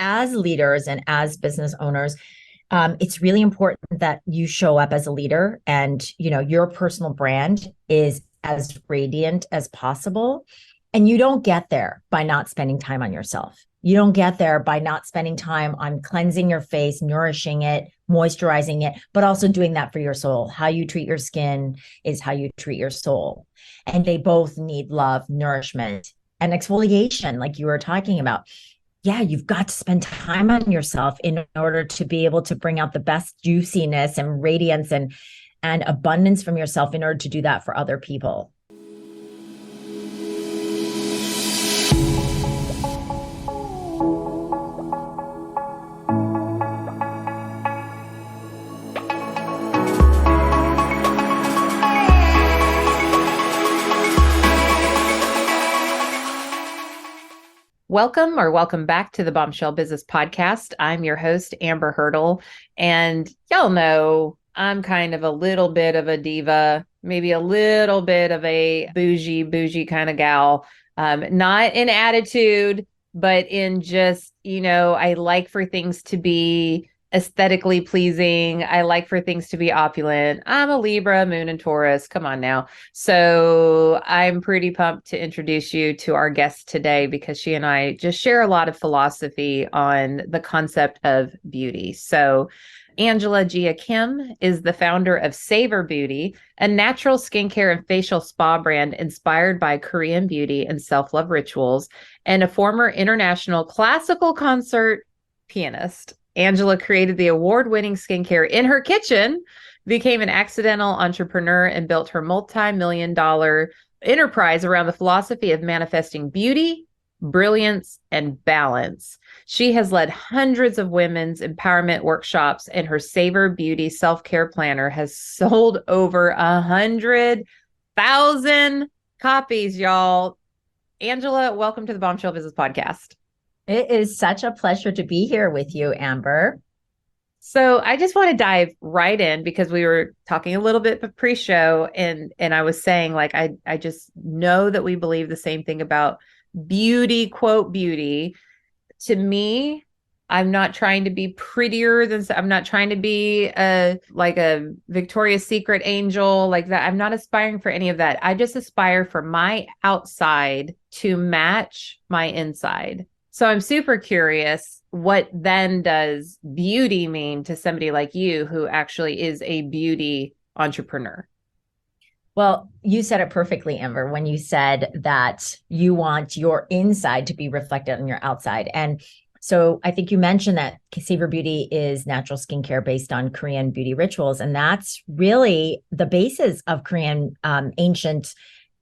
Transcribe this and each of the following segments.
as leaders and as business owners, it's really important that you show up as a leader and, your personal brand is as radiant as possible. And you don't get there by not spending time on yourself. You don't get there by not spending time on cleansing your face, nourishing it, moisturizing it, but also doing that for your soul. How you treat your skin is how you treat your soul. And they both need love, nourishment, and exfoliation, like you were talking about. Yeah, you've got to spend time on yourself in order to be able to bring out the best juiciness and radiance and abundance from yourself in order to do that for other people. Welcome back to the Bombshell Business Podcast. I'm your host, Amber Hurdle, and y'all know I'm kind of a little bit of a diva, maybe a little bit of a bougie kind of gal, not in attitude, but in just, I like for things to be aesthetically pleasing. I like for things to be opulent. I'm a Libra, Moon and Taurus. Come on now. So I'm pretty pumped to introduce you to our guest today because she and I just share a lot of philosophy on the concept of beauty. So Angela Jia Kim is the founder of Savor Beauty, a natural skincare and facial spa brand inspired by Korean beauty and self-love rituals, and a former international classical concert pianist. Angela created the award-winning skincare in her kitchen, became an accidental entrepreneur, and built her multi-million-dollar enterprise around the philosophy of manifesting beauty, brilliance, and balance. She has led hundreds of women's empowerment workshops, and her Savor Beauty Self-Care Planner has sold over 100,000 copies, y'all. Angela, welcome to the Bombshell Business Podcast. It is such a pleasure to be here with you, Amber. So I just want to dive right in because we were talking a little bit pre-show and I was saying like I just know that we believe the same thing about beauty, quote beauty. To me, I'm not trying to be prettier than I'm not trying to be like a Victoria's Secret angel like that. I'm not aspiring for any of that. I just aspire for my outside to match my inside. So I'm super curious, what then does beauty mean to somebody like you who actually is a beauty entrepreneur? Well, you said it perfectly, Amber, when you said that you want your inside to be reflected on your outside. And so I think you mentioned that Savor Beauty is natural skincare based on Korean beauty rituals. And that's really the basis of Korean ancient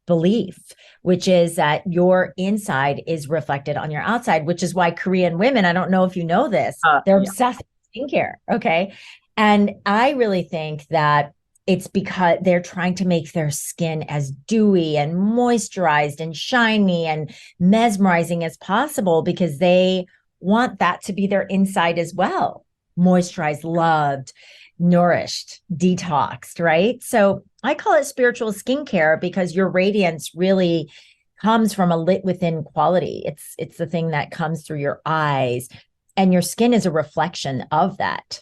belief, which is that your inside is reflected on your outside, which is why Korean women, I don't know if you know this, they're obsessed with skincare. Okay. And I really think that it's because they're trying to make their skin as dewy and moisturized and shiny and mesmerizing as possible because they want that to be their inside as well. Moisturized, loved, nourished, detoxed, right? So I call it spiritual skincare because your radiance really comes from a lit within quality. It's the thing that comes through your eyes, and your skin is a reflection of that.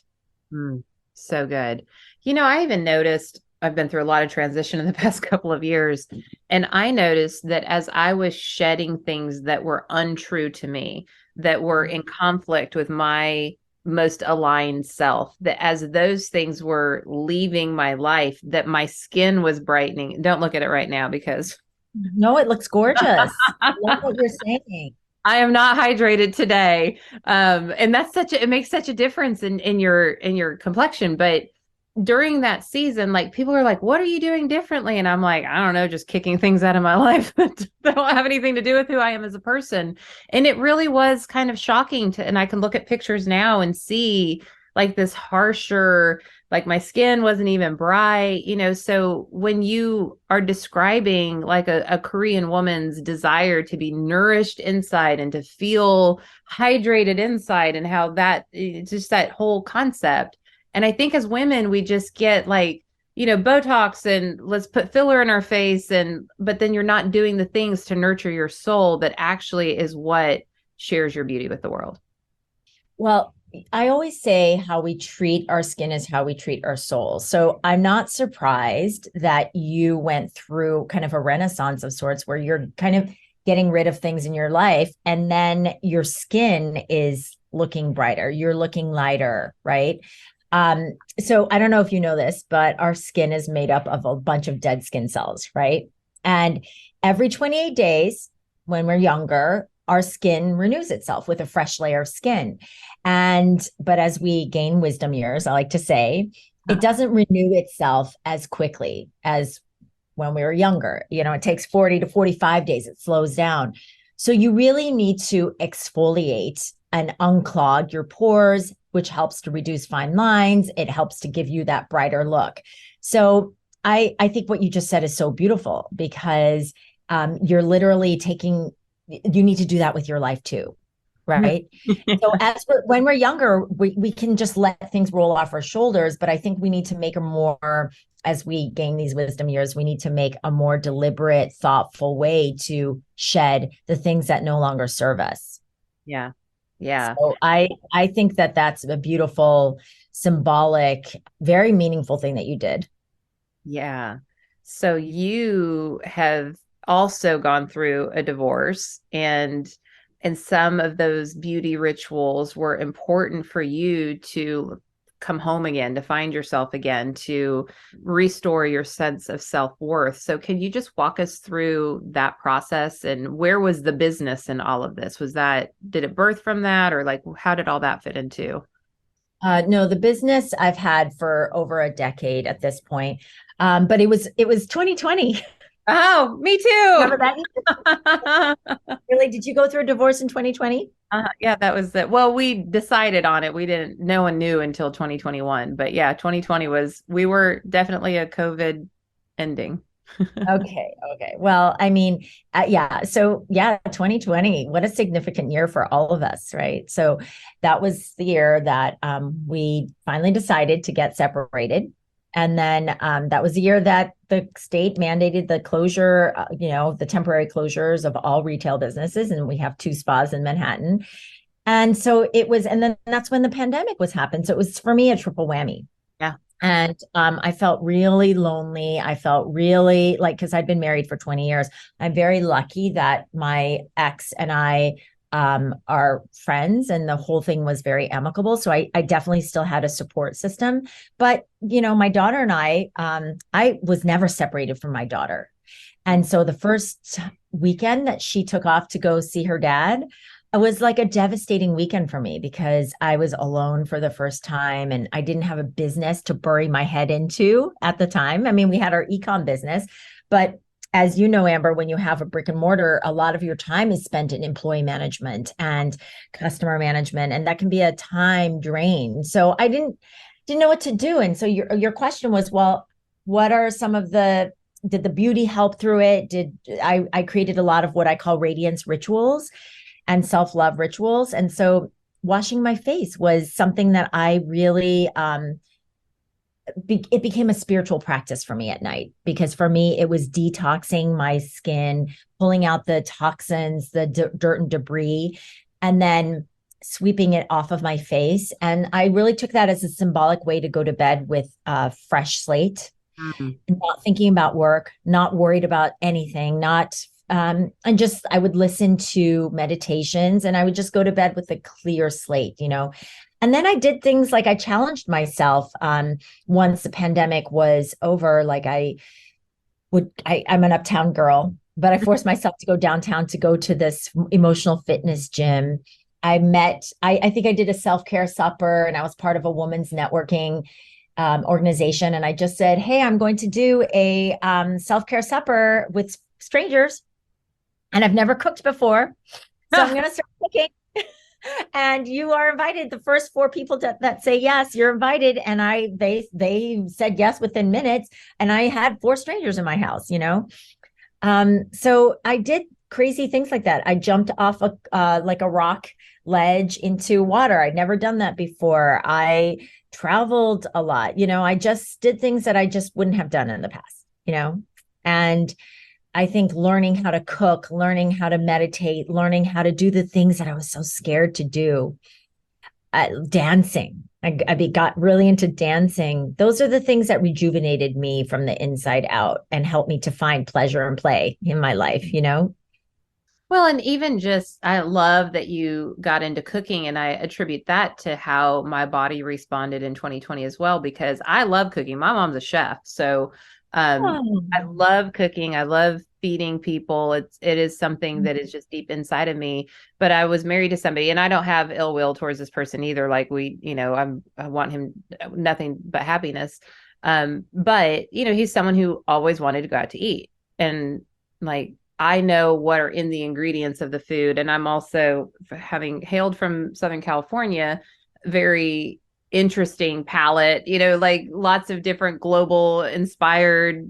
So good. I even noticed I've been through a lot of transition in the past couple of years, and I noticed that as I was shedding things that were untrue to me, that were in conflict with my most aligned self, that as those things were leaving my life, that my skin was brightening. Don't look at it right now because no, it looks gorgeous. I love what you're saying. I am not hydrated today. And that's it makes such a difference in your complexion. But during that season, like people are like, what are you doing differently? And I'm like, I don't know, just kicking things out of my life that don't have anything to do with who I am as a person. And it really was kind of shocking and I can look at pictures now and see like this harsher, like my skin wasn't even bright, so when you are describing like a Korean woman's desire to be nourished inside and to feel hydrated inside and how that, just that whole concept. And I think as women, we just get like, Botox and let's put filler in our face. But then you're not doing the things to nurture your soul that actually is what shares your beauty with the world. Well, I always say how we treat our skin is how we treat our soul. So I'm not surprised that you went through kind of a renaissance of sorts where you're kind of getting rid of things in your life and then your skin is looking brighter, you're looking lighter, right? So I don't know if you know this, but our skin is made up of a bunch of dead skin cells, right? And every 28 days, when we're younger, our skin renews itself with a fresh layer of skin. But as we gain wisdom years, I like to say, it doesn't renew itself as quickly as when we were younger. It takes 40 to 45 days, it slows down. So you really need to exfoliate and unclog your pores, which helps to reduce fine lines. It helps to give you that brighter look. So I think what you just said is so beautiful because you're literally you need to do that with your life too. Right. So when we're younger, we can just let things roll off our shoulders. But I think we need to make a more, as we gain these wisdom years, we need to make a more deliberate, thoughtful way to shed the things that no longer serve us. Yeah. Yeah. So I think that that's a beautiful, symbolic, very meaningful thing that you did. Yeah. So you have also gone through a divorce, and some of those beauty rituals were important for you to come home again, to find yourself again, to restore your sense of self-worth. So can you just walk us through that process, and where was the business in all of this? Did it birth from that, or like how did all that fit into? No, the business I've had for over a decade at this point. But it was 2020. Oh, me Remember too. that? Really? Did you go through a divorce in 2020? Yeah, that was it. Well, we decided on it. No one knew until 2021. But yeah, 2020 we were definitely a COVID ending. Okay. Okay. Well, I mean, yeah. So, yeah, 2020, what a significant year for all of us, right? So, that was the year that we finally decided to get separated. And then that was the year that the state mandated the closure, the temporary closures of all retail businesses. And we have two spas in Manhattan. And then that's when the pandemic was happened. So, it was for me a triple whammy. Yeah. And I felt really lonely. I felt really like, because I'd been married for 20 years, I'm very lucky that my ex and I are friends and the whole thing was very amicable. So I definitely still had a support system. But, my daughter and I was never separated from my daughter. And so the first weekend that she took off to go see her dad, it was like a devastating weekend for me because I was alone for the first time and I didn't have a business to bury my head into at the time. I mean, we had our ecom business, but as you know, Amber, when you have a brick and mortar, a lot of your time is spent in employee management and customer management, and that can be a time drain. So I didn't know what to do. And so your question was, well, what are some of did the beauty help through it? I created a lot of what I call radiance rituals and self-love rituals. And so washing my face was something that I really it became a spiritual practice for me at night, because for me it was detoxing my skin, pulling out the toxins, the dirt and debris, and then sweeping it off of my face. And I really took that as a symbolic way to go to bed with a fresh slate, Mm. not thinking about work, not worried about anything, not and just I would listen to meditations and I would just go to bed with a clear slate. And then I did things like I challenged myself once the pandemic was over. Like I'm an uptown girl, but I forced myself to go downtown to go to this emotional fitness gym. I think I did a self-care supper and I was part of a women's networking organization. And I just said, hey, I'm going to do a self-care supper with strangers. And I've never cooked before. So I'm going to start cooking. And you are invited. The first four people that say yes, you're invited. And they said yes within minutes. And I had four strangers in my house. So I did crazy things like that. I jumped off like a rock ledge into water. I'd never done that before. I traveled a lot. I just did things that I just wouldn't have done in the past. And I think learning how to cook, learning how to meditate, learning how to do the things that I was so scared to do dancing. Got really into dancing. Those are the things that rejuvenated me from the inside out and helped me to find pleasure and play in my life, you know? Well, and even just, I love that you got into cooking, and I attribute that to how my body responded in 2020 as well, because I love cooking. My mom's a chef. So Oh. I love cooking. I love feeding people. It is something that is just deep inside of me. But I was married to somebody, and I don't have ill will towards this person either. Like I want him nothing but happiness. But he's someone who always wanted to go out to eat. And like I know what are in the ingredients of the food. And I'm also, having hailed from Southern California, very interesting palette, like lots of different global inspired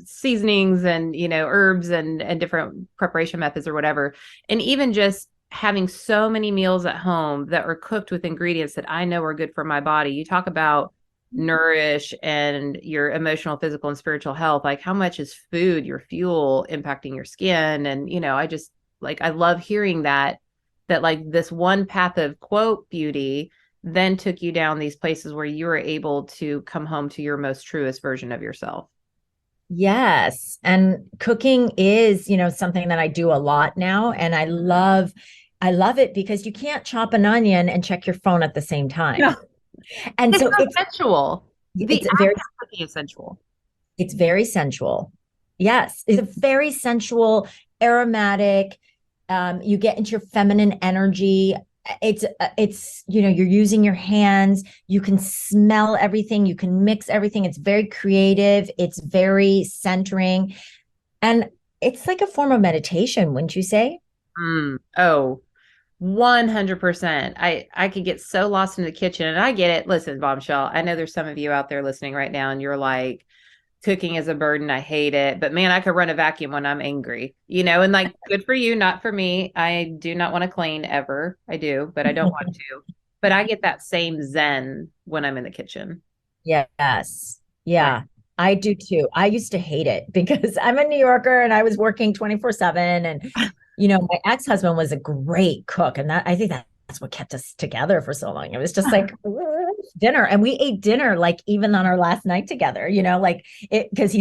seasonings and, herbs and different preparation methods or whatever. And even just having so many meals at home that are cooked with ingredients that I know are good for my body. You talk about nourish and your emotional, physical, and spiritual health. Like, how much is food, your fuel, impacting your skin? And I just like, I love hearing that like this one path of quote beauty then took you down these places where you were able to come home to your most truest version of yourself. Yes. And cooking is, something that I do a lot now. And I love it because you can't chop an onion and check your phone at the same time. No, And it's so so sensual. The it's act very of cooking is sensual. it's very sensual. Yes, it's a very sensual, aromatic. You get into your feminine energy. It's you're using your hands. You can smell everything. You can mix everything. It's very creative. It's very centering, and it's like a form of meditation, wouldn't you say? Oh, 100%. I could get so lost in the kitchen, and I get it. Listen, Bombshell, I know there's some of you out there listening right now and you're like, cooking is a burden. I hate it. But man, I could run a vacuum when I'm angry, and like, good for you, not for me. I do not want to clean ever. I do, but I don't want to. But I get that same zen when I'm in the kitchen. Yes. Like, Yeah, I do too. I used to hate it because I'm a New Yorker and I was working 24/7. And, my ex-husband was a great cook. And I think that's what kept us together for so long. It was just like dinner. And we ate dinner like even on our last night together, like it, because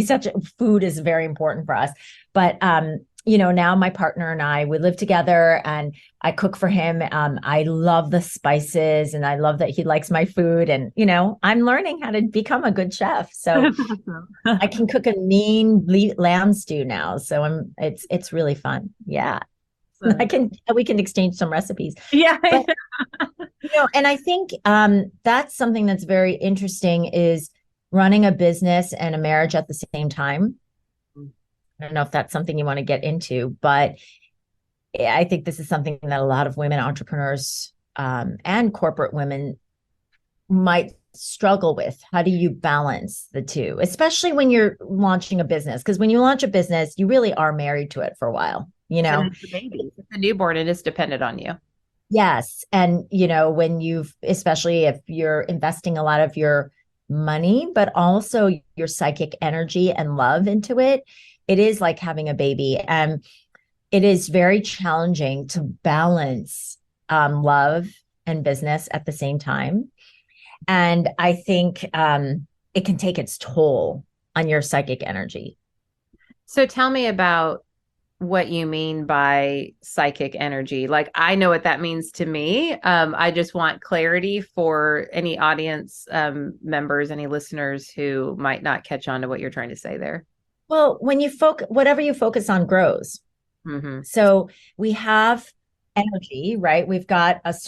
food is very important for us. But now my partner and we live together and I cook for him. I love the spices and I love that he likes my food. And, I'm learning how to become a good chef. So I can cook a mean lamb stew now. So it's really fun. Yeah. so, We can exchange some recipes. yeah. But, and I think that's something that's very interesting is running a business and a marriage at the same time. I don't know if that's something you want to get into, but I think this is something that a lot of women entrepreneurs and corporate women might struggle with. How do you balance the two, especially when you're launching a business? Because when you launch a business, you really are married to it for a while, And it's a baby. It's a newborn. It is dependent on you. Yes. And, especially if you're investing a lot of your money, but also your psychic energy and love into it, it is like having a baby. And it is very challenging to balance love and business at the same time. And I think it can take its toll on your psychic energy. So tell me about what you mean by psychic energy. Like, I know what that means to me. I just want clarity for any audience members, any listeners who might not catch on to what you're trying to say there. Well, when you whatever you focus on grows. Mm-hmm. So we have energy, right? We've got this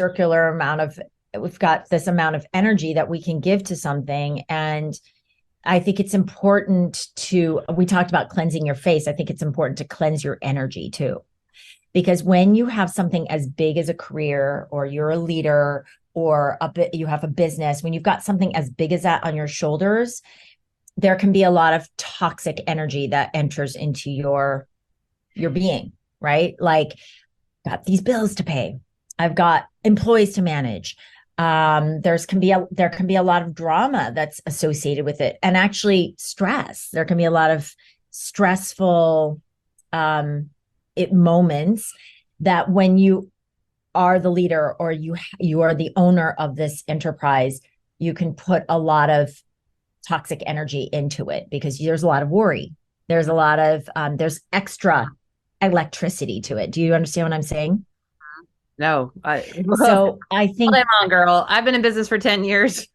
amount of energy that we can give to something. And I think it's important we talked about cleansing your face. I think it's important to cleanse your energy too. Because when you have something as big as a career, or you're a leader, or you have a business, when you've got something as big as that on your shoulders, there can be a lot of toxic energy that enters into your being, right? Like, got these bills to pay. I've got employees to manage. There can be a lot of drama that's associated with it, and actually stress. There can be a lot of stressful moments that when you are the leader, or you are the owner of this enterprise, you can put a lot of toxic energy into it because there's a lot of worry. There's a lot of there's extra electricity to it. Do you understand what I'm saying? No, So I all think day long, girl. I've been in business for 10 years.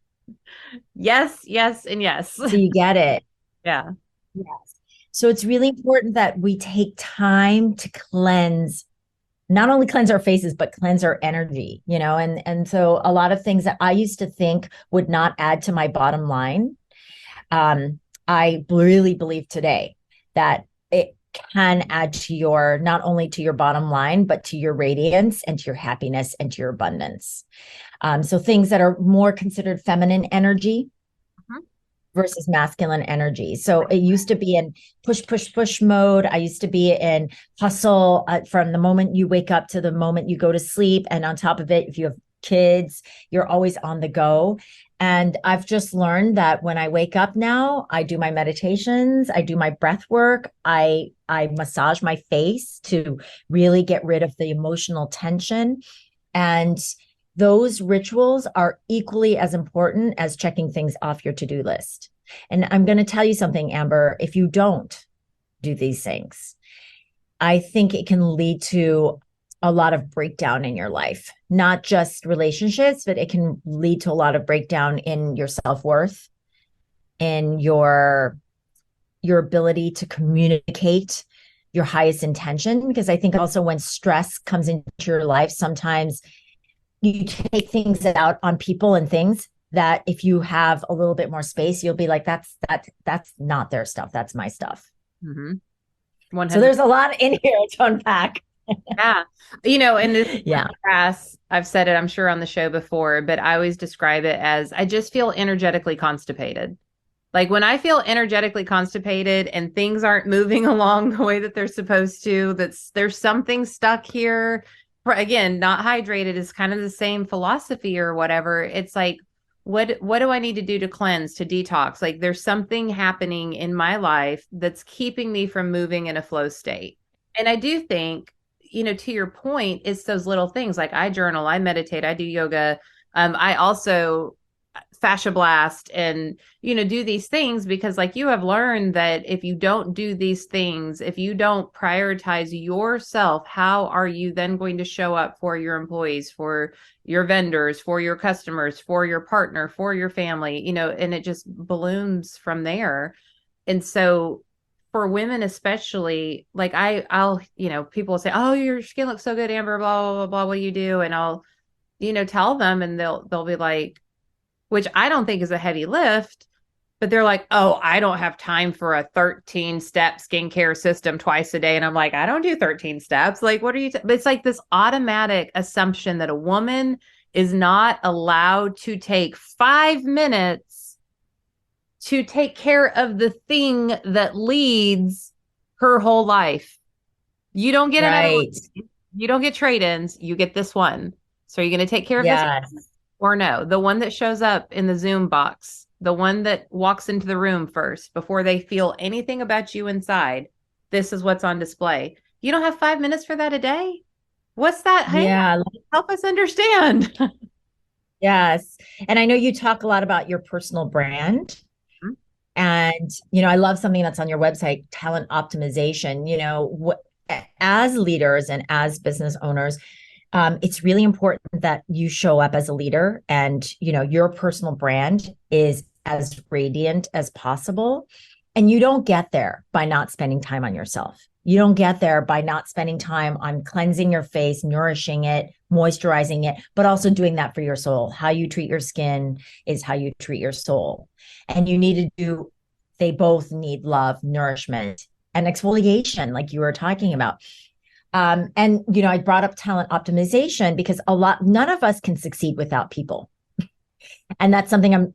Yes, yes, and yes. so you get it. Yeah. Yes. So it's really important that we take time to cleanse, not only cleanse our faces, but cleanse our energy, and so a lot of things that I used to think would not add to my bottom line, I really believe today that it can add to your, not only to your bottom line, but to your radiance and to your happiness and to your abundance. So things that are more considered feminine energy versus masculine energy. So it used to be in push, push, push mode. I used to be in hustle from the moment you wake up to the moment you go to sleep. And on top of it, if you have kids, you're always on the go. And I've just learned that when I wake up now, I do my meditations, I do my breath work, I massage my face to really get rid of the emotional tension. And those rituals are equally as important as checking things off your to-do list. And I'm going to tell you something, Amber, if you don't do these things, I think it can lead to a lot of breakdown in your life, not just relationships, but it can lead to a lot of breakdown in your self-worth, in your ability to communicate your highest intention. Because I think also when stress comes into your life, sometimes you take things out on people and things that if you have a little bit more space, you'll be like, that's not their stuff. That's my stuff. Mm-hmm. So there's a lot in here to unpack. Yeah. In this yeah. class, I've said it, I'm sure on the show before, but I always describe it as I just feel energetically constipated. Like when I feel energetically constipated and things aren't moving along the way that they're supposed to, there's something stuck here. Again, not hydrated is kind of the same philosophy or whatever. It's like, what do I need to do to cleanse, to detox? Like there's something happening in my life that's keeping me from moving in a flow state. And I do think, to your point, it's those little things like I journal, I meditate, I do yoga. I also fascia blast and do these things because like you have learned that if you don't do these things, if you don't prioritize yourself, how are you then going to show up for your employees, for your vendors, for your customers, for your partner, for your family, and it just balloons from there. And so for women especially, like I'll people will say, oh, your skin looks so good, Amber, blah blah blah blah, what do you do? And I'll tell them and they'll be like, which I don't think is a heavy lift, but they're like, oh, I don't have time for a 13-step skincare system twice a day. And I'm like, I don't do 13 steps. Like, what are you? It's like this automatic assumption that a woman is not allowed to take 5 minutes to take care of the thing that leads her whole life. You don't get right. You don't get trade-ins. You get this one. So are you going to take care of this? Or no, the one that shows up in the Zoom box, the one that walks into the room first before they feel anything about you inside. This is what's on display. You don't have 5 minutes for that a day? What's that? Yeah. Help us understand. Yes. And I know you talk a lot about your personal brand. Mm-hmm. And, I love something that's on your website, talent optimization. As leaders and as business owners, it's really important that you show up as a leader and, your personal brand is as radiant as possible. And you don't get there by not spending time on yourself. You don't get there by not spending time on cleansing your face, nourishing it, moisturizing it, but also doing that for your soul. How you treat your skin is how you treat your soul. And they both need love, nourishment, and exfoliation, like you were talking about. And, I brought up talent optimization because none of us can succeed without people. And that's something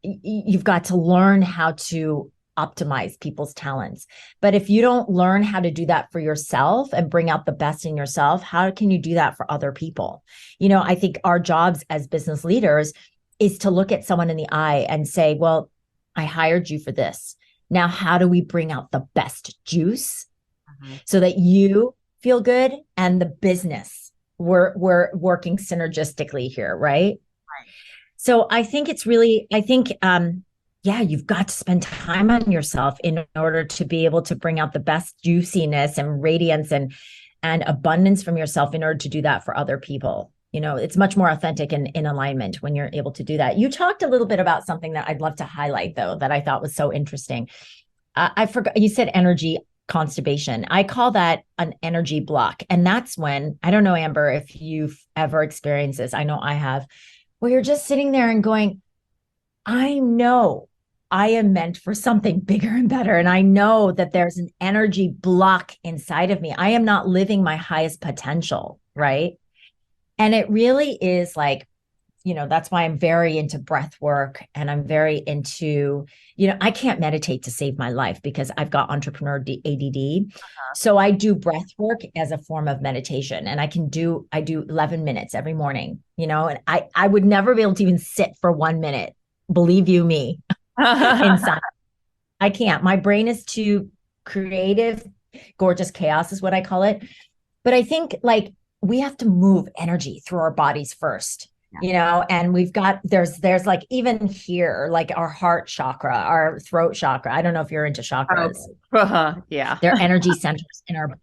you've got to learn how to optimize people's talents. But if you don't learn how to do that for yourself and bring out the best in yourself, how can you do that for other people? I think our jobs as business leaders is to look at someone in the eye and say, well, I hired you for this. Now, how do we bring out the best juice so that you feel good and the business we're working synergistically here, right? Right. So I think it's really, I think, yeah, you've got to spend time on yourself in order to be able to bring out the best juiciness and radiance and abundance from yourself in order to do that for other people. You know, it's much more authentic and in alignment when you're able to do that. You talked a little bit about something that I'd love to highlight, though, that I thought was so interesting. I forgot, you said energy constipation. I call that an energy block. And that's when, I don't know, Amber, if you've ever experienced this. I know I have, where you're just sitting there and going, I know I am meant for something bigger and better. And I know that there's an energy block inside of me. I am not living my highest potential. Right. And it really is like, that's why I'm very into breath work and I'm very into, I can't meditate to save my life because I've got entrepreneur ADD. So I do breath work as a form of meditation and I do 11 minutes every morning, and I would never be able to even sit for 1 minute. Believe you me, inside. I can't. My brain is too creative. Gorgeous chaos is what I call it. But I think like we have to move energy through our bodies first. And we've got, there's like even here, like our heart chakra, our throat chakra. I don't know if you're into chakras. Yeah. They're energy centers in our body.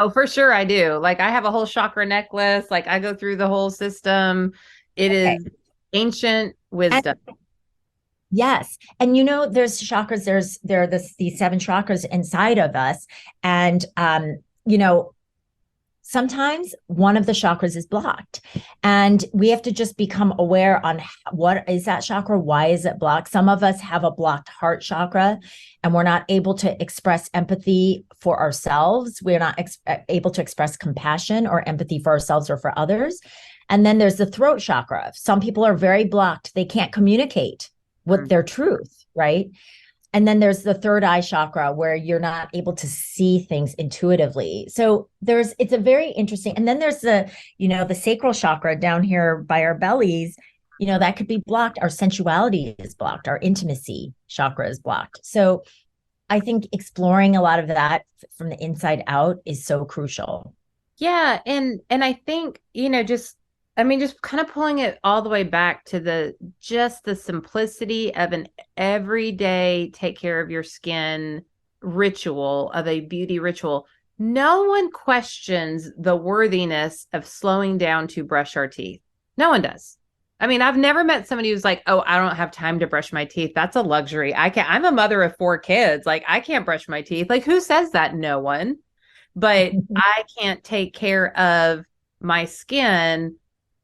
Oh, for sure I do. Like I have a whole chakra necklace. Like I go through the whole system. It is ancient wisdom. Yes. And there's chakras, there are these 7 chakras inside of us. And sometimes one of the chakras is blocked and we have to just become aware on what is that chakra, why is it blocked. Some of us have a blocked heart chakra and we're not able to express empathy for ourselves. We're not able to express compassion or empathy for ourselves or for others. And then there's the throat chakra. Some people are very blocked. They can't communicate with their truth, right? And then there's the third eye chakra where you're not able to see things intuitively. So it's a very interesting, and then there's the sacral chakra down here by our bellies, that could be blocked. Our sensuality is blocked. Our intimacy chakra is blocked. So I think exploring a lot of that from the inside out is so crucial. Yeah. And I think, just kind of pulling it all the way back to the simplicity of an everyday take care of your skin ritual, of a beauty ritual. No one questions the worthiness of slowing down to brush our teeth. No one does. I mean, I've never met somebody who's like, oh, I don't have time to brush my teeth. That's a luxury. I'm a mother of 4 kids. Like, I can't brush my teeth. Like, who says that? No one. But I can't take care of my skin.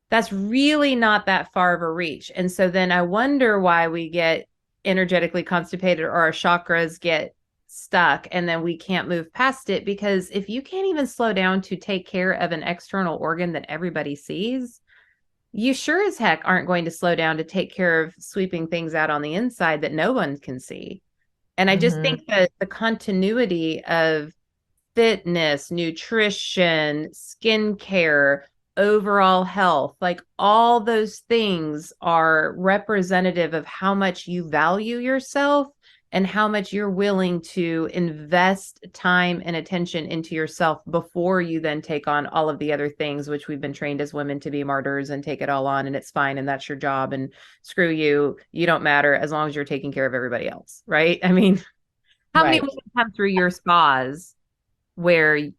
That's really not that far of a reach. And so then I wonder why we get energetically constipated or our chakras get stuck and then we can't move past it. Because if you can't even slow down to take care of an external organ that everybody sees, you sure as heck aren't going to slow down to take care of sweeping things out on the inside that no one can see. And I just think that the continuity of fitness, nutrition, skincare, overall health, like all those things are representative of how much you value yourself and how much you're willing to invest time and attention into yourself before you then take on all of the other things, which we've been trained as women to be martyrs and take it all on and it's fine and that's your job and screw you, you don't matter as long as you're taking care of everybody else, right? I mean, how many women come through your spas where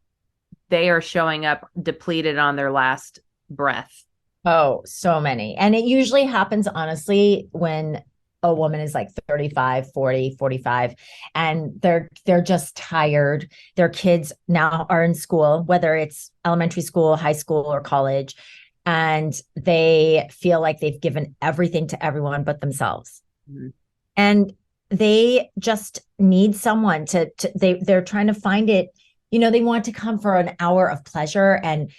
they are showing up depleted on their last breath? Oh, so many. And it usually happens, honestly, when a woman is like 35, 40, 45, and they're just tired. Their kids now are in school, whether it's elementary school, high school, or college, and they feel like they've given everything to everyone but themselves. Mm-hmm. And they just need someone they're trying to find it. They want to come for an hour of pleasure and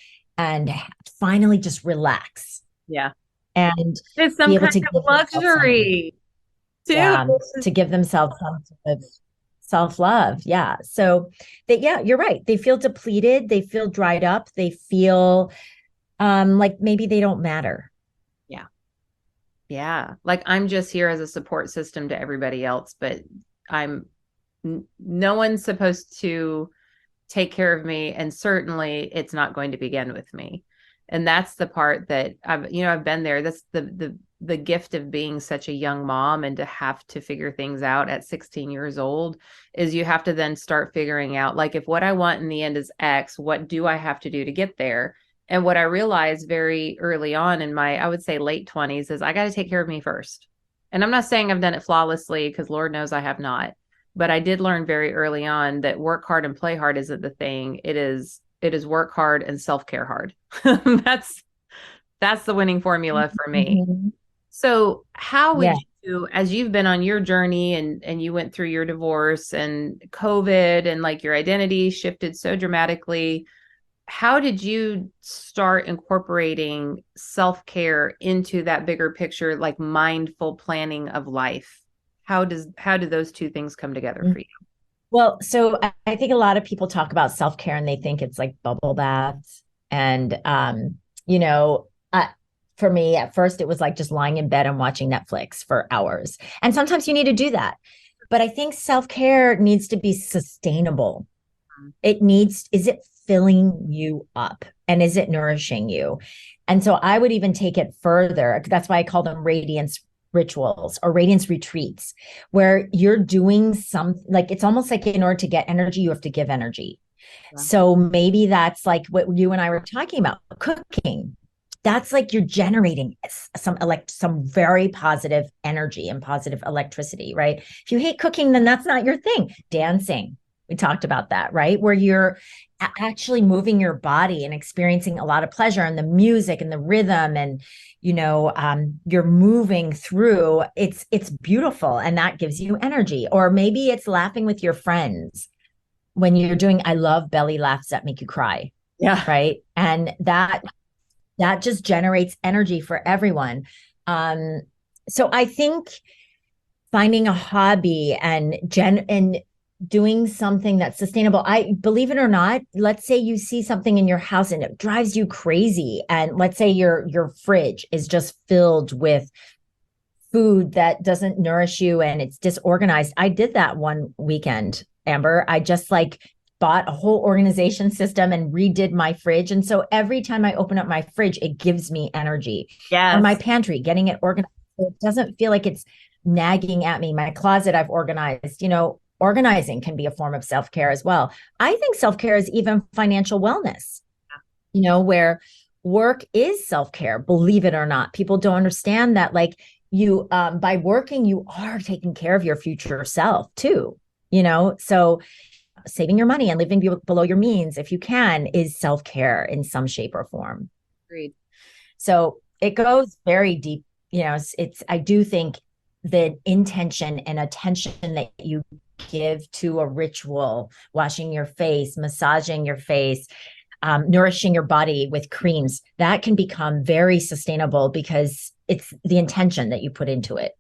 finally just relax. Yeah. And it's some kind of luxury too. Yeah, to give themselves some sort of self-love. Yeah. So you're right. They feel depleted. They feel dried up. They feel like maybe they don't matter. Yeah. Yeah. Like I'm just here as a support system to everybody else, but no one's supposed to take care of me. And certainly it's not going to begin with me. And that's the part that I've been there. That's the gift of being such a young mom, and to have to figure things out at 16 years old is you have to then start figuring out, like, if what I want in the end is X, what do I have to do to get there? And what I realized very early on in my, I would say, late 20s is I got to take care of me first. And I'm not saying I've done it flawlessly, because Lord knows I have not. But I did learn very early on that work hard and play hard isn't the thing. It is work hard and self-care hard. That's the winning formula for me. Mm-hmm. So how would Yeah. you, as you've been on your journey, and you went through your divorce and COVID, and like your identity shifted so dramatically, how did you start incorporating self-care into that bigger picture, like mindful planning of life? How do those two things come together for you? Well, so I think a lot of people talk about self-care and they think it's like bubble baths. And, you know, for me, at first, it was like just lying in bed and watching Netflix for hours. And sometimes you need to do that. But I think self-care needs to be sustainable. Is it filling you up? And is it nourishing you? And so I would even take it further. That's why I call them radiance rituals or radiance retreats, where you're doing like it's almost like in order to get energy, you have to give energy. Yeah. So maybe that's like what you and I were talking about, cooking. That's like you're generating some very positive energy and positive electricity, right? If you hate cooking, then that's not your thing. Dancing, we talked about that, right? Where you're actually moving your body and experiencing a lot of pleasure, and the music and the rhythm, and you're moving through. It's beautiful, and that gives you energy. Or maybe it's laughing with your friends when you're doing. I love belly laughs that make you cry, Yeah. right? And that just generates energy for everyone. So I think finding a hobby and doing something that's sustainable. I believe it or not, let's say you see something in your house and it drives you crazy. And let's say your fridge is just filled with food that doesn't nourish you and it's disorganized. I did that one weekend, Amber. I just like bought a whole organization system and redid my fridge. And so every time I open up my fridge, it gives me energy. Or my Yes. pantry, getting it organized. So it doesn't feel like it's nagging at me. My closet, I've organized. Organizing can be a form of self-care as well. I think self-care is even financial wellness, where work is self-care, believe it or not. People don't understand that, like, you by working, you are taking care of your future self too, so saving your money and living below your means, if you can, is self-care in some shape or form. Agreed. So it goes very deep. I do think the intention and attention that you give to a ritual, washing your face, massaging your face, nourishing your body with creams, that can become very sustainable because it's the intention that you put into it.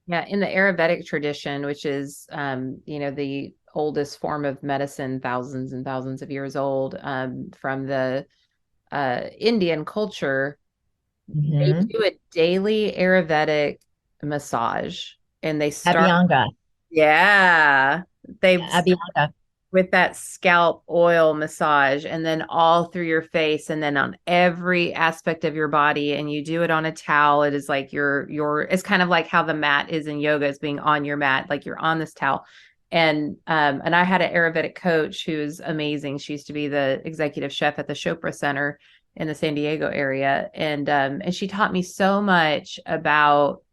Yeah, in the Ayurvedic tradition, which is, the oldest form of medicine, thousands and thousands of years old, from the Indian culture, they Mm-hmm. do a daily Ayurvedic massage, and they start, Abhyanga. yeah, they Yeah, Abhyanga. with that scalp oil massage, and then all through your face, and then on every aspect of your body, and you do it on a towel. It is like it's kind of like how the mat is in yoga, is being on your mat, like you're on this towel. And I had an Ayurvedic coach who's amazing. She used to be the executive chef at the Chopra Center in the San Diego area, and she taught me so much about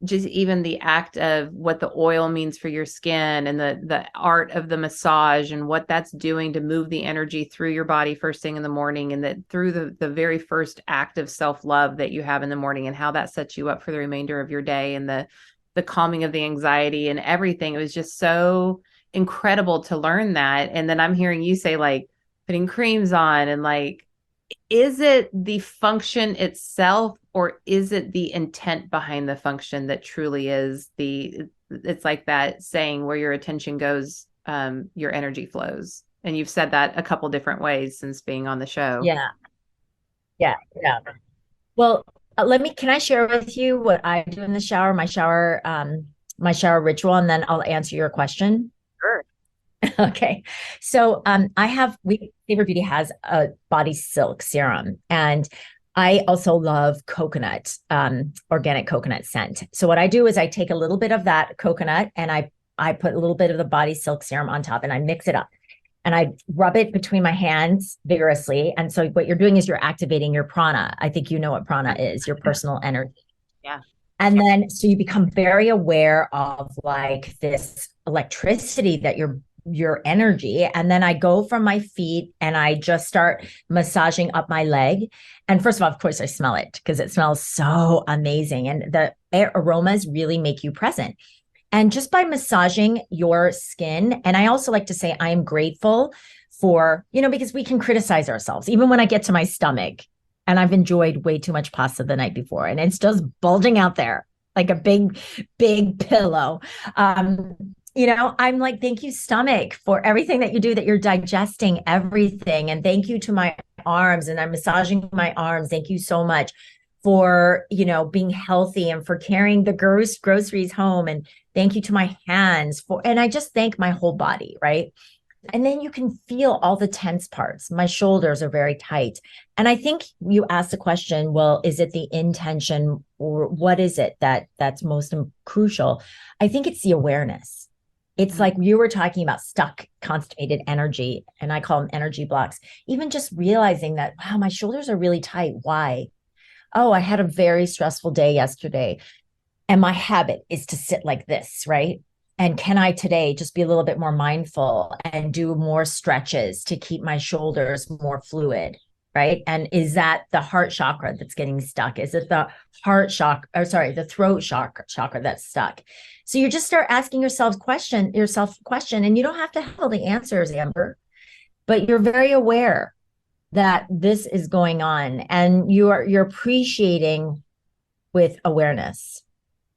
just even the act of what the oil means for your skin, and the art of the massage, and what that's doing to move the energy through your body first thing in the morning, and that through the very first act of self-love that you have in the morning, and how that sets you up for the remainder of your day, and the calming of the anxiety and everything. It was just so incredible to learn that. And then I'm hearing you say, like, putting creams on, and like, is it the function itself, or is it the intent behind the function that truly is it's like that saying, where your attention goes, your energy flows. And you've said that a couple different ways since being on the show. Yeah. Yeah. Yeah. Well, can I share with you what I do in the shower, my shower ritual, and then I'll answer your question. Sure. Okay. So Savor Beauty has a body silk serum, and I also love coconut, organic coconut scent. So what I do is I take a little bit of that coconut and I put a little bit of the body silk serum on top and I mix it up and I rub it between my hands vigorously. And so what you're doing is you're activating your prana. I think you know what prana is, your personal energy. Yeah. And then so you become very aware of like this electricity that your energy. And then I go from my feet and I just start massaging up my leg. And first of all, of course, I smell it because it smells so amazing. And the aromas really make you present. And just by massaging your skin, and I also like to say, I am grateful for, because we can criticize ourselves. Even when I get to my stomach and I've enjoyed way too much pasta the night before and it's just bulging out there like a big, big pillow. I'm like, thank you, stomach, for everything that you do, that you're digesting everything. And thank you to my arms, and I'm massaging my arms. Thank you so much for, being healthy and for carrying the groceries home. And thank you to my hands and I just thank my whole body, right? And then you can feel all the tense parts. My shoulders are very tight. And I think you asked the question, well, is it the intention or what is it that's most crucial? I think it's the awareness. It's like you were talking about stuck, constipated energy, and I call them energy blocks. Even just realizing that, wow, my shoulders are really tight. Why? Oh, I had a very stressful day yesterday. And my habit is to sit like this, right? And can I today just be a little bit more mindful and do more stretches to keep my shoulders more fluid, right? And is that the heart chakra that's getting stuck? Is it the the throat chakra that's stuck? So you just start asking yourself a question, and you don't have to have all the answers, Amber, but you're very aware that this is going on and you're appreciating with awareness.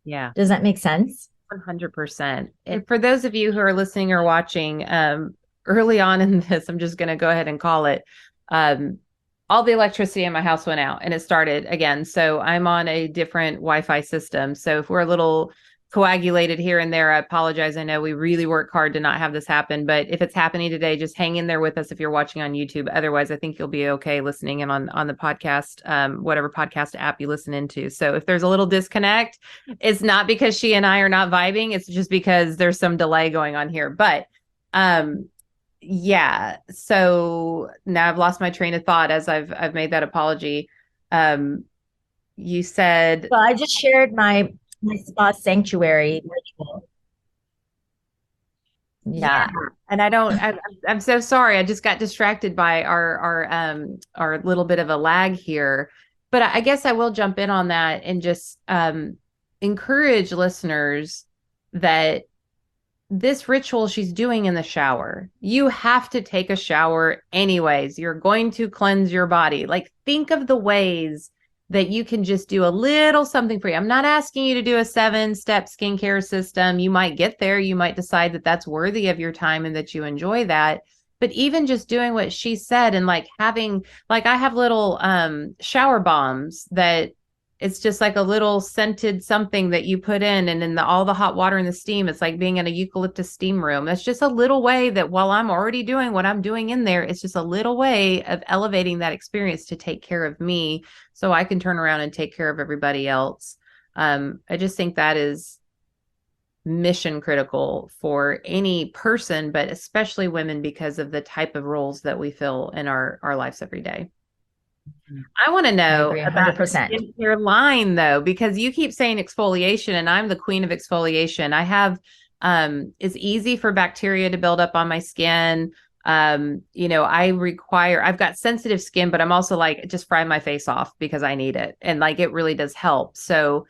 Yeah. Does that make sense? 100%. And for those of you who are listening or watching, early on in this, I'm just going to go ahead and call it, all the electricity in my house went out and it started again. So I'm on a different Wi-Fi system. So if we're a little coagulated here and there, I apologize. I know we really work hard to not have this happen, but if it's happening today, just hang in there with us if you're watching on YouTube. Otherwise, I think you'll be okay listening in on the podcast, whatever podcast app you listen into. So if there's a little disconnect, it's not because she and I are not vibing. It's just because there's some delay going on here. But yeah. So now I've lost my train of thought as I've made that apology. You said, well, I just shared my spa sanctuary ritual. Yeah. And I'm so sorry. I just got distracted by our little bit of a lag here. But I guess I will jump in on that and just encourage listeners that this ritual she's doing in the shower, you have to take a shower anyways. You're going to cleanse your body. Like, think of the ways that you can just do a little something for you. I'm not asking you to do a 7-step skincare system. You might get there. You might decide that that's worthy of your time and that you enjoy that. But even just doing what she said and like having, like, I have little shower bombs that it's just like a little scented something that you put in, and in all the hot water and the steam, it's like being in a eucalyptus steam room. That's just a little way that while I'm already doing what I'm doing in there, it's just a little way of elevating that experience to take care of me so I can turn around and take care of everybody else. I just think that is mission critical for any person, but especially women, because of the type of roles that we fill in our lives every day. I want to know about your line though, because you keep saying exfoliation and I'm the queen of exfoliation. I have, it's easy for bacteria to build up on my skin. I've got sensitive skin, but I'm also like, just fry my face off because I need it. And like, it really does help. So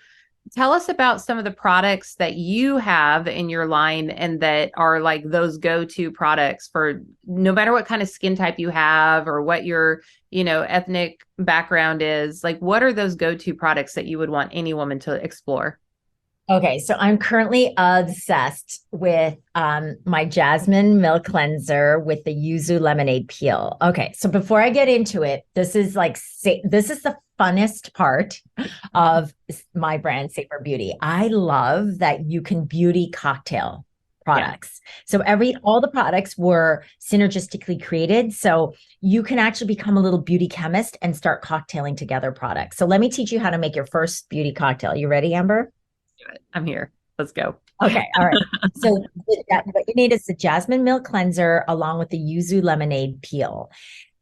tell us about some of the products that you have in your line and that are like those go-to products for no matter what kind of skin type you have or what your, ethnic background is. Like, what are those go-to products that you would want any woman to explore? Okay, so I'm currently obsessed with my jasmine milk cleanser with the yuzu lemonade peel. Okay, so before I get into it, this is the funnest part of my brand, Savor Beauty. I love that you can beauty cocktail Yeah. products. So all the products were synergistically created. So you can actually become a little beauty chemist and start cocktailing together products. So let me teach you how to make your first beauty cocktail. You ready, Amber? Do it. I'm here. Let's go. Okay, all right. So what you need is the jasmine milk cleanser along with the yuzu lemonade peel.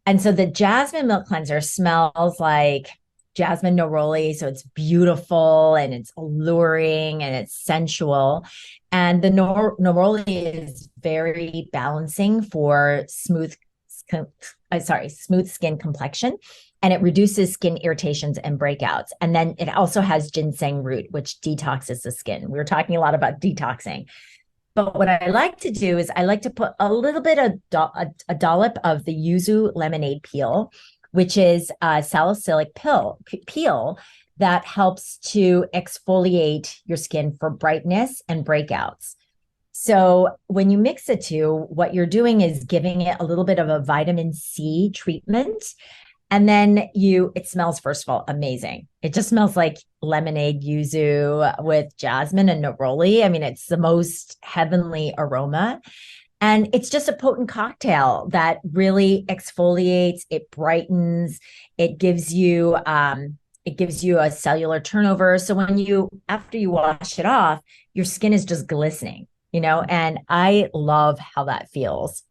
And so the jasmine milk cleanser smells like jasmine neroli. So it's beautiful and it's alluring and it's sensual. And the neroli is very balancing for smooth skin complexion. And it reduces skin irritations and breakouts. And then it also has ginseng root, which detoxes the skin. We were talking a lot about detoxing. But what I like to do is I like to put a little bit of a dollop of the yuzu lemonade peel, which is a salicylic peel that helps to exfoliate your skin for brightness and breakouts. So when you mix the two, what you're doing is giving it a little bit of a vitamin C treatment. And then it smells, first of all, amazing. It just smells like lemonade yuzu with jasmine and neroli. I mean, it's the most heavenly aroma. And it's just a potent cocktail that really exfoliates, it brightens, it gives you a cellular turnover. So after you wash it off, your skin is just glistening, and I love how that feels.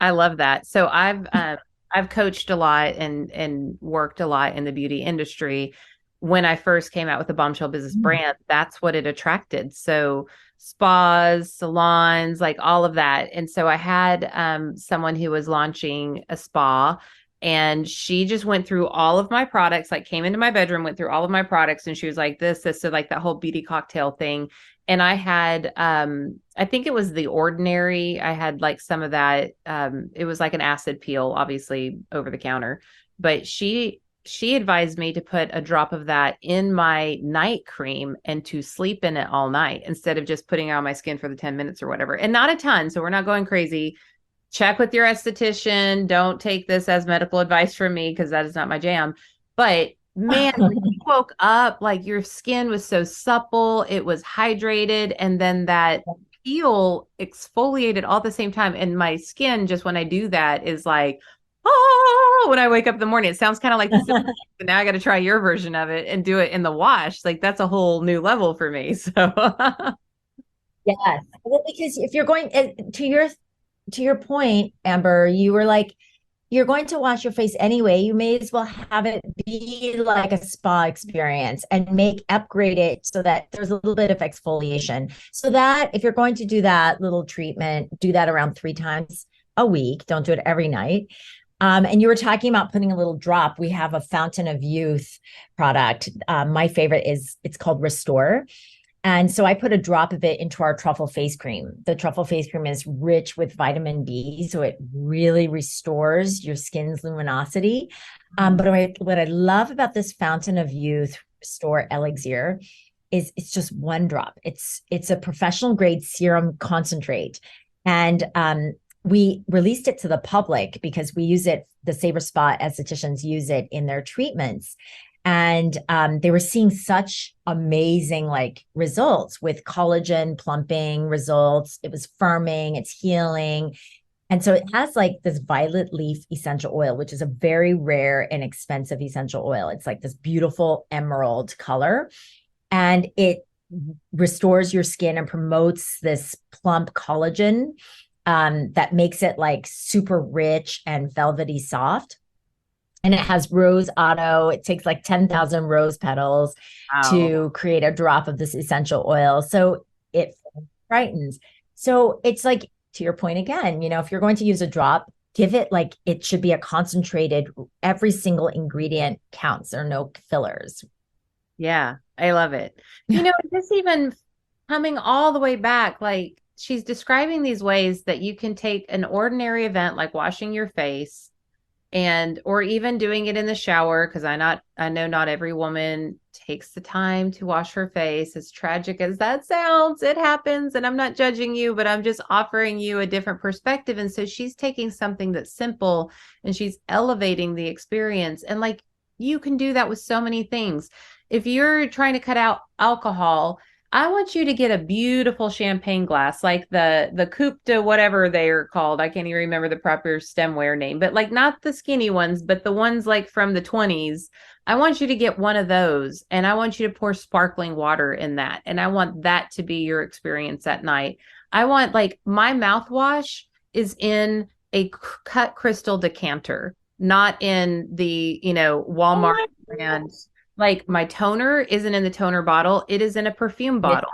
I love that. So I've coached a lot and worked a lot in the beauty industry. When I first came out with the Bombshell Business brand, that's what it attracted. So spas, salons, like all of that. And so I had someone who was launching a spa, and she just went through all of my products, like came into my bedroom, went through all of my products, and she was like, this, so like that whole beauty cocktail thing. And I had, I think it was the Ordinary. I had like some of that. It was like an acid peel, obviously over the counter, but she advised me to put a drop of that in my night cream and to sleep in it all night instead of just putting it on my skin for the 10 minutes or whatever. And not a ton. So we're not going crazy. Check with your esthetician. Don't take this as medical advice from me, because that is not my jam. But man, when you woke up, like your skin was so supple, it was hydrated, and then that peel exfoliated all at the same time. And my skin, just when I do that, is like, oh, when I wake up in the morning, it sounds kind of like this. Now I got to try your version of it and do it in the wash. Like that's a whole new level for me. So Yes. Well, because if you're going to your point, Amber, you were like, you're going to wash your face anyway. You may as well have it be like a spa experience and upgrade it so that there's a little bit of exfoliation. So that if you're going to do that little treatment, do that around 3 times a week. Don't do it every night. And you were talking about putting a little drop. We have a Fountain of Youth product. My favorite it's called Restore. And so I put a drop of it into our truffle face cream. The truffle face cream is rich with vitamin B, so it really restores your skin's luminosity. But what I love about this Fountain of Youth Restore Elixir is it's just one drop. It's a professional grade serum concentrate. And we released it to the public because we use it, the Savor Spa estheticians use it in their treatments. And they were seeing such amazing results with collagen plumping results. It was firming, it's healing. And so it has this violet leaf essential oil, which is a very rare and expensive essential oil. It's like this beautiful emerald color. And it restores your skin and promotes this plump collagen that makes it super rich and velvety soft. And it has rose otto. It takes 10,000 rose petals to create a drop of this essential oil. So it brightens. So it's to your point again, if you're going to use a drop, give it it should be a concentrated, every single ingredient counts. There are no fillers. Yeah, I love it. Just even coming all the way back, she's describing these ways that you can take an ordinary event like washing your face or even doing it in the shower, because I know not every woman takes the time to wash her face. As tragic as that sounds, it happens, and I'm not judging you, but I'm just offering you a different perspective. And so she's taking something that's simple and she's elevating the experience. And you can do that with so many things. If you're trying to cut out alcohol, I want you to get a beautiful champagne glass, like the coupe de whatever they're called. I can't even remember the proper stemware name, but like not the skinny ones, but the ones like from the 20s. I want you to get one of those, and I want you to pour sparkling water in that. And I want that to be your experience at night. I want like my mouthwash is in a cut crystal decanter, not in the, Oh Walmart my brand. Like my toner isn't in the toner bottle, it is in a perfume yeah, bottle.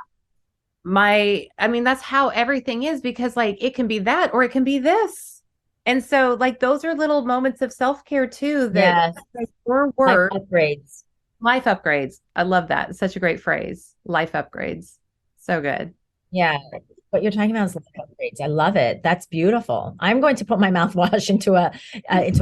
I mean, that's how everything is because like it can be that or it can be this. And so like those are little moments of self-care too that yes, like, your life work, upgrades. life upgrades. I love that. It's such a great phrase. Life upgrades. So good. Yeah. What you're talking about is life upgrades. I love it. That's beautiful. I'm going to put my mouthwash into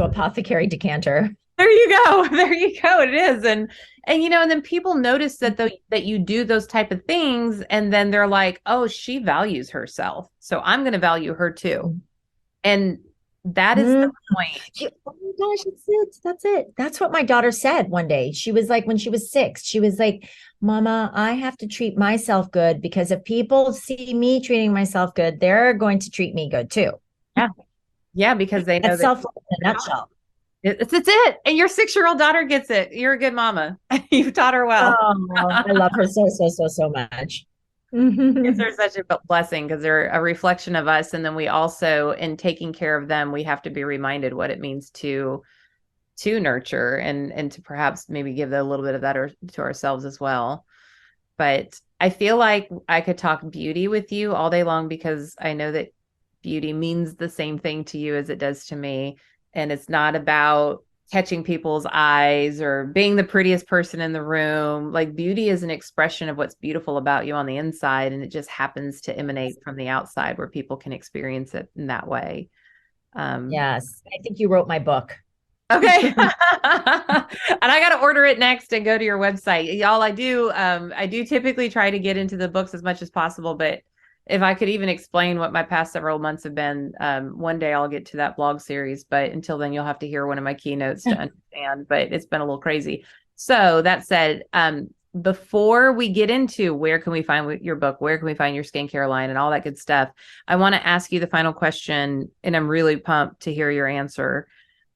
apothecary decanter. There you go. There you go. It is. And and then people notice that you do those type of things and then they're like, "Oh, she values herself. So I'm going to value her too." And that is the Mhm. point. Oh my gosh, that's it. That's it. That's what my daughter said one day. She was like, when she was 6, she was like, Mama, I have to treat myself good because if people see me treating myself good, they're going to treat me good too. Yeah. Yeah, because they know That's that self in a nutshell. it's it. And your 6-year-old daughter gets it. You're a good mama. You've taught her well. Oh, I love her so, so, so, so much. Kids are such a blessing because they're a reflection of us. And then we also, in taking care of them, we have to be reminded what it means to nurture and to perhaps maybe give a little bit of that to ourselves as well. But I feel like I could talk beauty with you all day long because I know that beauty means the same thing to you as it does to me. And it's not about catching people's eyes or being the prettiest person in the room. Like beauty is an expression of what's beautiful about you on the inside. And it just happens to emanate from the outside where people can experience it in that way. Um, Yes, I think you wrote my book. Okay. And I got to order it next and go to your website. Y'all, I do typically try to get into the books as much as possible, but if I could even explain what my past several months have been, one day I'll get to that blog series, but until then you'll have to hear one of my keynotes to understand, but it's been a little crazy. So that said, before we get into where can we find your book, where can we find your skincare line and all that good stuff, I want to ask you the final question, and I'm really pumped to hear your answer.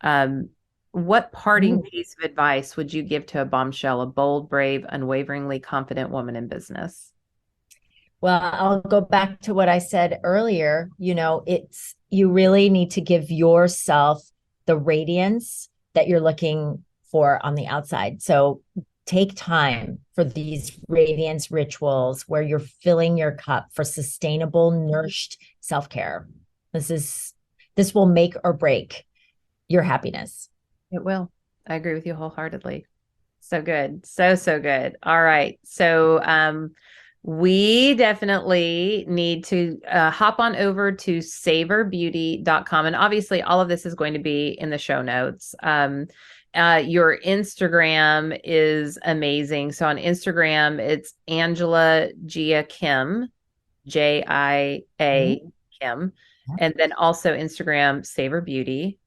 Um, what parting Mm. piece of advice would you give to a bombshell, a bold, brave, unwaveringly confident woman in business? Well, I'll go back to what I said earlier. It's you really need to give yourself the radiance that you're looking for on the outside. So take time for these radiance rituals where you're filling your cup for sustainable, nourished self-care. This will make or break your happiness. It will. I agree with you wholeheartedly. So good. So, so good. All right. So, we definitely need to hop on over to savorbeauty.com. And obviously, all of this is going to be in the show notes. Your Instagram is amazing. So on Instagram, it's Angela Jia Kim, Jia Kim. And then also Instagram, Savor Beauty.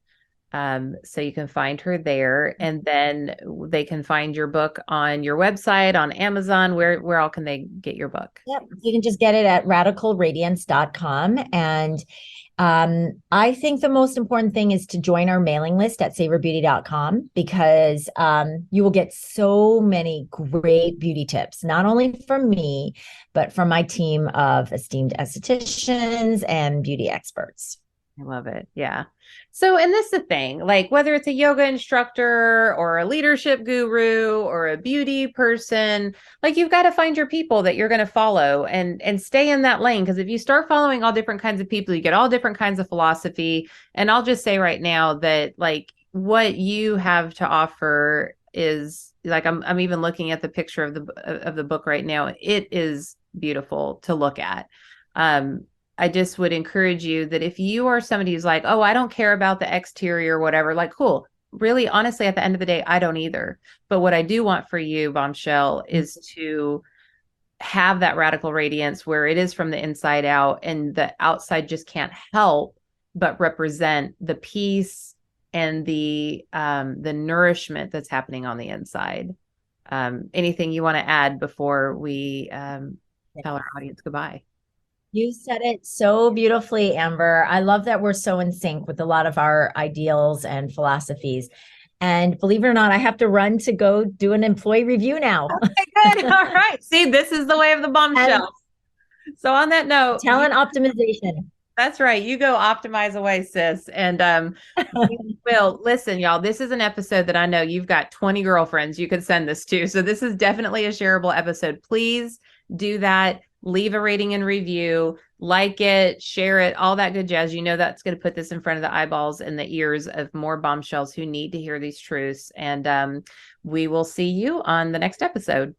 So you can find her there, and then they can find your book on your website, on Amazon. Where all can they get your book? Yep. You can just get it at radicalradiance.com. And I think the most important thing is to join our mailing list at savorbeauty.com because you will get so many great beauty tips, not only from me, but from my team of esteemed estheticians and beauty experts. I love it. Yeah. So, and this is the thing, like whether it's a yoga instructor or a leadership guru or a beauty person, like you've got to find your people that you're going to follow and stay in that lane. Because if you start following all different kinds of people, you get all different kinds of philosophy. And I'll just say right now that like what you have to offer is like I'm even looking at the picture of the book right now. It is beautiful to look at. I just would encourage you that if you are somebody who's like, oh, I don't care about the exterior or whatever, like, cool. Really, honestly, at the end of the day, I don't either. But what I do want for you, Bombshell, is to have that radical radiance where it is from the inside out and the outside just can't help but represent the peace and the nourishment that's happening on the inside. Anything you want to add before we tell our audience goodbye. You said it so beautifully, Amber. I love that we're so in sync with a lot of our ideals and philosophies. And believe it or not, I have to run to go do an employee review now. Okay, good. All right. See, this is the way of the bombshell. So on that note, Talent optimization. that's right. You go optimize away, sis. And well, listen, y'all, this is an episode that I know you've got 20 girlfriends you could send this to. So this is definitely a shareable episode. Please do that. Leave a rating and review, like it, share it, all that good jazz. You know that's going to put this in front of the eyeballs and the ears of more bombshells who need to hear these truths. And we will see you on the next episode.